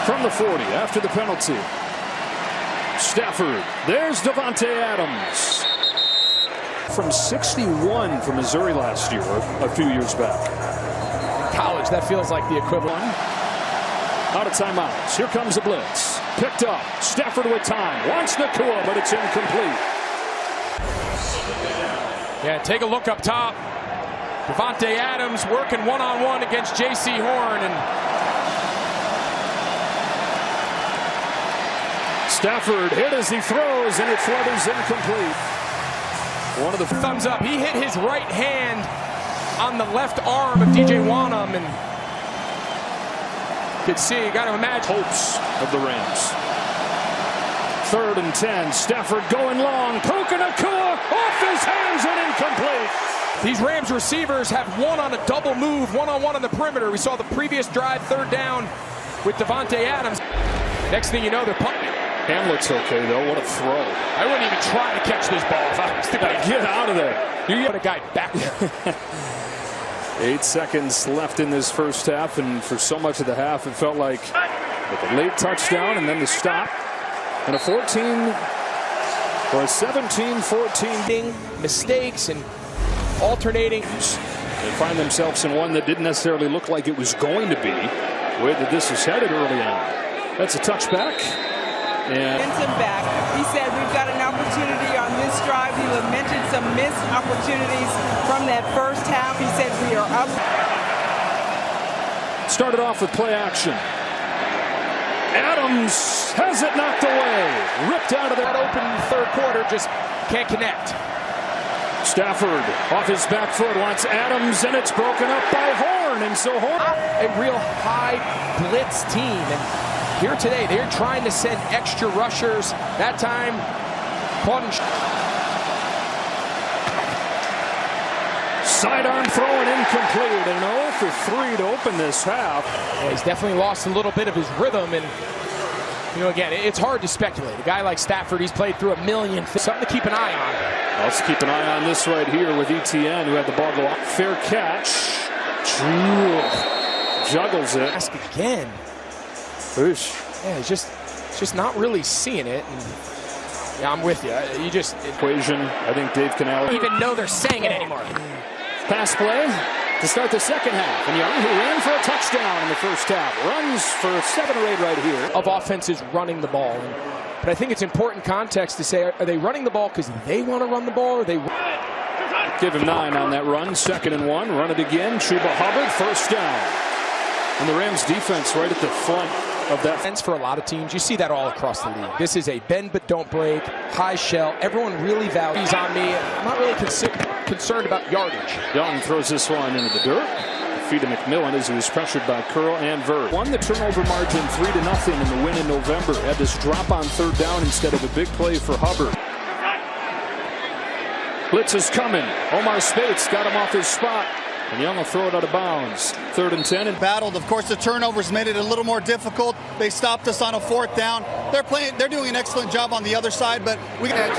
from the 40 after the penalty. Stafford. There's Davante Adams. From 61 from Missouri last year, a few years back. In college, that feels like the equivalent. Out of timeouts. Here comes the blitz. Picked up. Stafford with time. Wants Nakua, but it's incomplete. Yeah, take a look up top. Davante Adams working one-on-one against J.C. Horn, and Stafford hit as he throws, and it flutters incomplete. One of the thumbs up. He hit his right hand on the left arm of DJ Wanham, and you could see, got to imagine hopes of the Rams. 3rd and 10. Stafford going long. Puka Nakua off his hands and incomplete. These Rams receivers have one on a double move, one-on-one on the perimeter. We saw the previous drive, 3rd down with Davante Adams. Next thing you know, they're punting. Hamlet's okay, though. What a throw. I wouldn't even try to catch this ball if I was the guy. Get out of there. You got a guy back there. 8 seconds left in this first half, and for so much of the half, it felt like with a late touchdown and then the stop. And a 14 or a 17-14. Mistakes and alternating. They find themselves in one that didn't necessarily look like it was going to be. The way that this is headed early on. That's a touchback. And him back. He said we've got an opportunity on this drive. He lamented some missed opportunities from that first half. He said we are up. Started off with play action. Adams has it knocked away. Ripped out of the open in the 3rd quarter, just can't connect. Stafford off his back foot wants Adams, and it's broken up by Horn. And so Horn, a real high blitz team. And here today, they're trying to send extra rushers. That time, sidearm throw and incomplete. And 0 for 3 to open this half. Yeah, he's definitely lost a little bit of his rhythm. And, you know, again, it's hard to speculate. A guy like Stafford, he's played through a million things. Something to keep an eye on. Let's keep an eye on this right here with ETN, who had the ball go off. Fair catch. Juggles it. Ask again. Oosh. Yeah, he's just not really seeing it. And yeah, I'm with you. You just equation. I think Dave Canal don't even know they're saying it anymore. Pass play to start the second half. And Young, who ran for a touchdown in the first half, runs for 7 or 8 right here. Of offenses running the ball. But I think it's important context to say, are they running the ball because they want to run the ball, or they give him 9 on that run. 2nd and 1. Run it again. Chuba Hubbard, 1st down. And the Rams defense right at the front of that. For a lot of teams, you see that all across the league. This is a bend but don't break, high shell. Everyone really values on me. I'm not really concerned about yardage. Young throws this one into the dirt. Feed to McMillan as he was pressured by Curl and Verb. Won the turnover margin 3-0 in the win in November. Had this drop on 3rd down instead of a big play for Hubbard. Blitz is coming. Omar Spates got him off his spot. And Young will throw it out of bounds. 3rd and 10. And battled. Of course, the turnovers made it a little more difficult. They stopped us on a 4th down. They're doing an excellent job on the other side, but we can.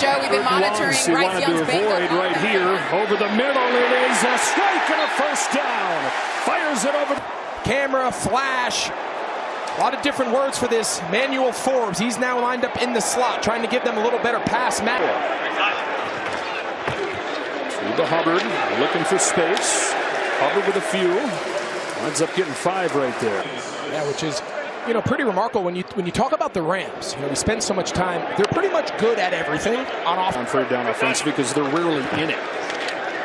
Joe, we've been monitoring he wanted to avoid right here. Over the middle, it is a strike and a 1st down. Fires it over. Camera, flash. A lot of different words for this. Manuel Forbes. He's now lined up in the slot, trying to give them a little better pass match. The Hubbard looking for space. Hubbard with a few. Ends up getting 5 right there. Yeah, which is, you know, pretty remarkable when you talk about the Rams. You know, we spend so much time. They're pretty much good at everything on offense. On 3rd down offense because they're rarely in it.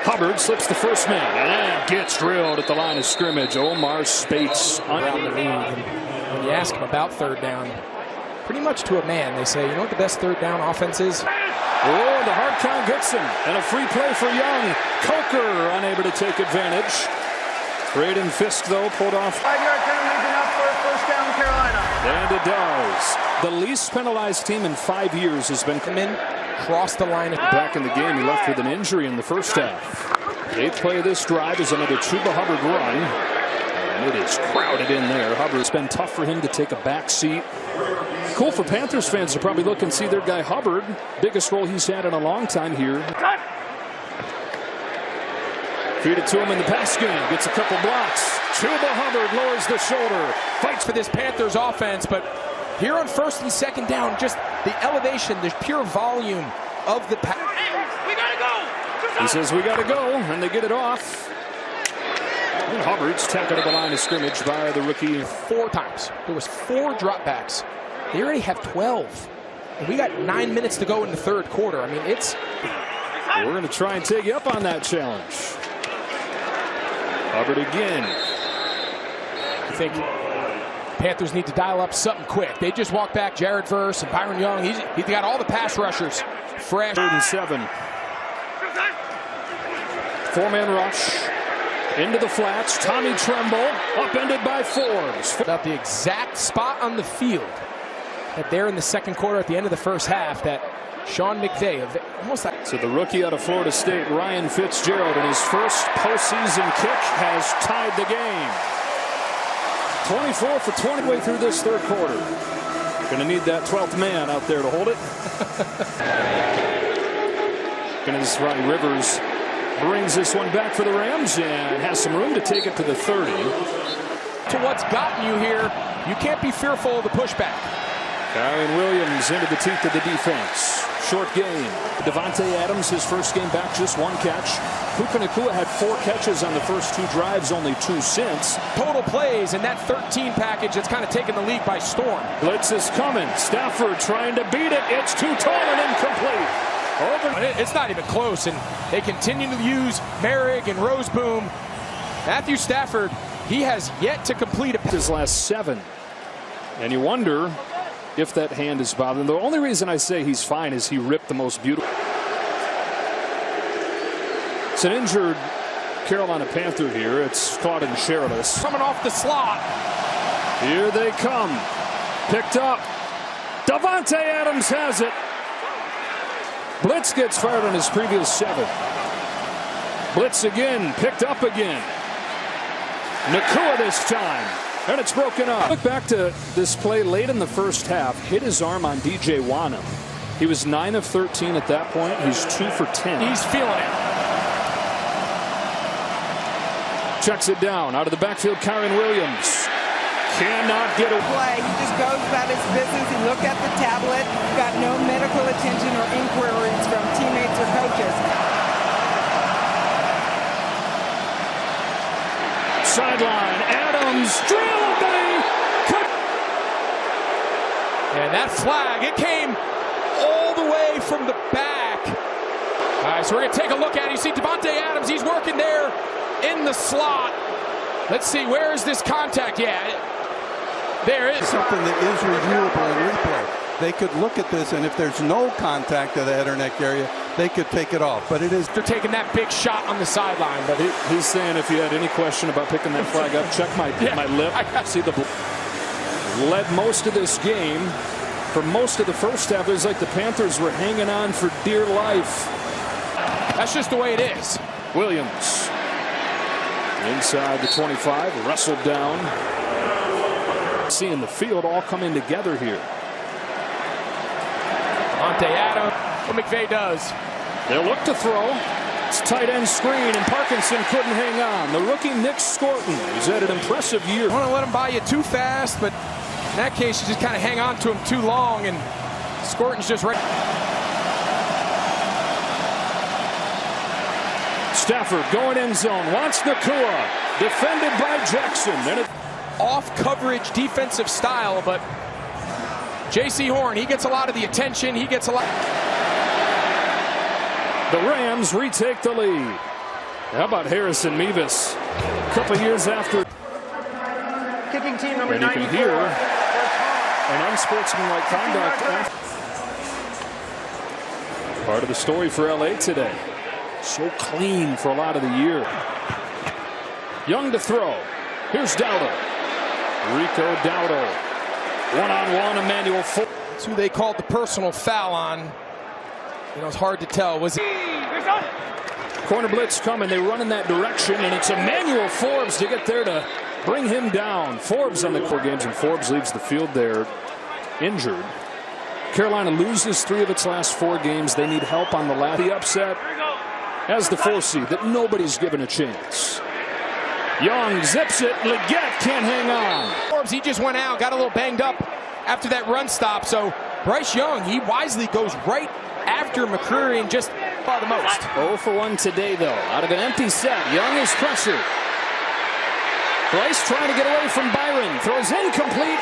Hubbard slips the first man and gets drilled at the line of scrimmage. Omar Spates around the league. And when you ask him about 3rd down, pretty much to a man, they say, you know what the best 3rd down offense is? Oh, the hard count gets him. And a free play for Young. Coker unable to take advantage. Braden Fisk, though, pulled off. 5-yard penalty enough for a 1st down, Carolina. And it does. The least penalized team in 5 years has been come in, cross the line. Back in the game, he left with an injury in the first half. 8th play of this drive is another Chuba Hubbard run. And it is crowded in there. Hubbard, it's been tough for him to take a back seat. Cool for Panthers fans to probably look and see their guy Hubbard. Biggest role he's had in a long time here. Feed it to him in the pass game. Gets a couple blocks. Chuba Hubbard lowers the shoulder. Fights for this Panthers offense, but here on first and second down, just the elevation, the pure volume of the pass. Hey, we gotta go! He says we got to go, and they get it off. And Hubbard's tackled at the line of scrimmage by the rookie. 4 times. There was 4 dropbacks. They already have 12. And we got 9 minutes to go in the third quarter. I mean, it's... We're going to try and take you up on that challenge. Hubbard again. I think Panthers need to dial up something quick. They just walked back Jared Verse and Byron Young. He's got all the pass rushers fresh. 3rd and 7. 4-man rush. Into the flats. Tommy Tremble upended by Forbes. About the exact spot on the field that there in the second quarter at the end of the first half that Sean McVay, almost like... So the rookie out of Florida State, Ryan Fitzgerald, in his first postseason kick, has tied the game. 24 for 20 way through this third quarter. Going to need that 12th man out there to hold it. And as Ronnie Rivers brings this one back for the Rams and has some room to take it to the 30. To what's gotten you here, you can't be fearful of the pushback. Kyron Williams into the teeth of the defense. Short game. Devontae Adams, his first game back, just 1 catch. Puka Nacua had 4 catches on the first 2 drives, only 2 since. Total plays in that 13 package that's kind of taken the league by storm. Blitz is coming. Stafford trying to beat it. It's too tall and incomplete. It's not even close, and they continue to use Merrick and Roseboom. Matthew Stafford, he has yet to complete his last 7. And you wonder if that hand is bothering. The only reason I say he's fine is he ripped the most beautiful. It's an injured Carolina Panther here. It's Claudin Sherilis. Coming off the slot. Here they come. Picked up. Davante Adams has it. Blitz gets fired on his previous 7. Blitz again. Picked up again. Nacua this time. And it's broken up. Look back to this play late in the first half. Hit his arm on DJ Wanham. He was 9 of 13 at that point. He's 2 for 10. He's feeling it. Checks it down. Out of the backfield, Kyron Williams. Cannot get a play. He just goes about his business. He looked at the tablet. Got no medical attention or inquiries from teammates or coaches. Sideline. Adams drilled. And that flag, it came all the way from the back. All right, so we're going to take a look at it. You see Davante Adams, he's working there in the slot. Let's see, where is this contact? Yeah, there is. Something that is reviewable in replay. They could look at this, and if there's no contact to the head or neck area, they could take it off. But it is. They're taking that big shot on the sideline. But he's saying if you had any question about picking that flag up, check my lip. I see the led most of this game. For most of the first half, it was like the Panthers were hanging on for dear life. That's just the way it is. Williams inside the 25, wrestled down. Seeing the field all coming together here. Davante Adams, what McVay does. They'll look to throw. It's tight end screen, and Parkinson couldn't hang on. The rookie Nick Scorton, who's had an impressive year. I don't want to let him by you too fast, but in that case, you just kind of hang on to him too long, and Scorton's just right. Stafford going end zone, wants Nacua, defended by Jackson. And off coverage defensive style, but J.C. Horn, he gets a lot of the attention. He gets a lot. The Rams retake the lead. How about Harrison Mevis? A couple years after. Kicking team number 94. And you can hear an unsportsmanlike conduct. Part of the story for LA today. So clean for a lot of the year. Young to throw. Here's Dowdle. Rico Dowdle. One-on-one, Emmanuel Forbes. That's who they called the personal foul on. You know, it's hard to tell. Was it? Corner blitz coming. They run in that direction, and it's Emmanuel Forbes to get there to bring him down. Forbes on the 4 games, and Forbes leaves the field there injured. Carolina loses 3 of its last 4 games. They need help on the last. The upset as the 4 seed that nobody's given a chance. Young zips it. Leggett can't hang on. He just went out, got a little banged up after that run stop. So Bryce Young, he wisely goes right after McCreary and just by the most. 0 for 1 today, though. Out of an empty set, Young is pressured. Bryce trying to get away from Byron. Throws incomplete.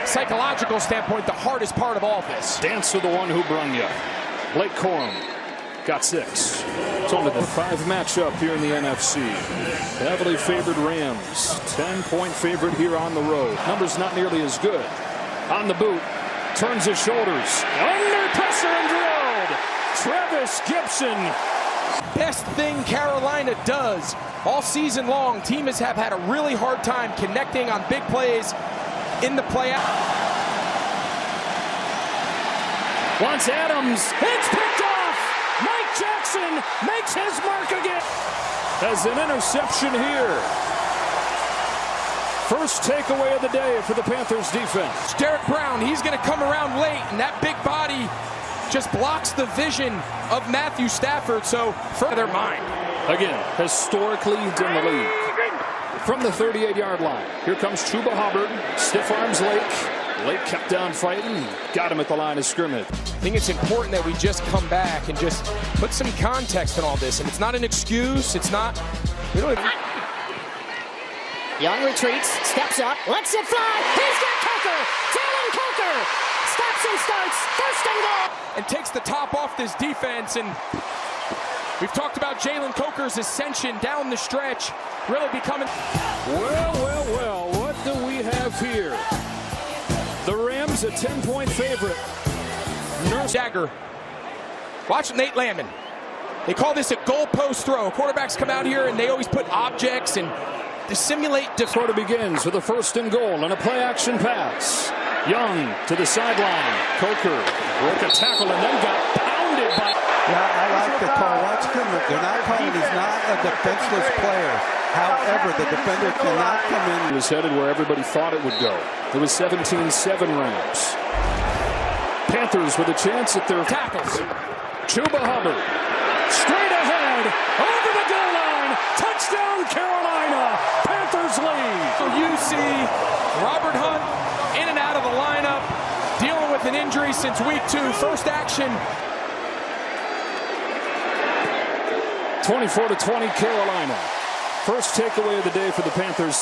Psychological standpoint, the hardest part of all this. Dance with the one who brung you. Blake Corum got 6. It's only the 5 matchup here in the NFC. Heavily favored Rams. 10-point favorite here on the road. Numbers not nearly as good. On the boot. Turns his shoulders. Under pressure and drilled. Travis Gibson. Best thing Carolina does all season long. Teams have had a really hard time connecting on big plays in the playoff. Once Adams, it's picked off. Mike Jackson makes his mark again. Has an interception here. First takeaway of the day for the Panthers defense. Derek Brown, he's going to come around late, and that big body just blocks the vision of Matthew Stafford. So for their mind. Again, historic leads in the league. From the 38-yard line, here comes Chuba Hubbard. Stiff arms Lake. Lake kept down fighting. Got him at the line of scrimmage. I think it's important that we just come back and just put some context in all this. And it's not an excuse. It's not. We don't even... Young retreats, steps up, lets it fly. He's got Coker. Jalen Coker stops and starts. First and goal. And takes the top off this defense. And we've talked about Jalen Coker's ascension down the stretch. Really becoming. Well, what do we have here? The Rams a 10-point favorite. Dagger. Watch Nate Landman. They call this a goalpost throw. Quarterbacks come out here and they always put objects and to simulate. Quarter begins with a 1st and goal and a play-action pass. Young to the sideline. Coker broke a tackle and then got pounded by. Yeah, I like the call. Watch him. They're not calling. He's not a defenseless player. However, the defender cannot come in. It was headed where everybody thought it would go. It was 17-7 Rams. Panthers with a chance at their tackles. Chuba Hubbard. Straight ahead. Over the goal line. Touchdown Carolina. Panthers lead. So you see Robert Hunt in and out of the lineup. Dealing with an injury since week 2. First action. 24-20 Carolina. First takeaway of the day for the Panthers.